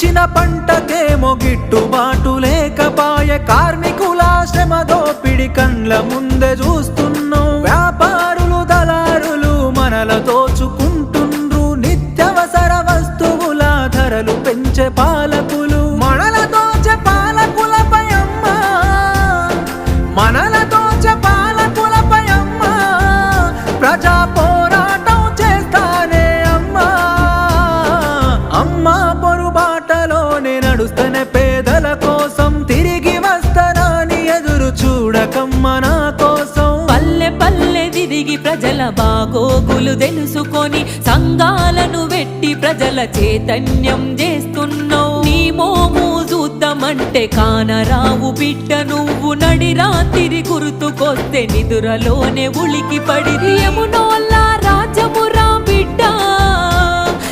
పండించిన పంటకేమో గిట్టుబాటు లేకపాయె, కార్మికుల శ్రమ దోపిడి కండ్ల ముందే చూస్తున్నాం. వ్యాపారులు దళారులు మనల దోచుకుంటుండ్రు, నిత్యవసర వస్తువుల ధరలు పెంచే పాలకులు మనల దోచే పాలకులపై అమ్మా, మనల దోచే పాలకులపై అమ్మా, ప్రజా పోరాటం చేస్తానే అమ్మా. అమ్మా పొరుబాటలోనే నడుస్తనే పేదల కోసం, తిరిగి వస్తానని ఎదురు చూడకమ్మ నా కోసం. పల్లె పల్లె తిరిగి ప్రజల బాగోగులు తెలుసుకొని, సంఘాలను వెట్టి ప్రజల చైతన్యం చేస్తున్నావు. నీ మోము చూద్దామంటే కానరావు బిడ్డ నువ్వు, నడి రాత్రి గుర్తుకొస్తే నిదురలోనే ఉలికి పడి యమునోళ్ళ రాజమురా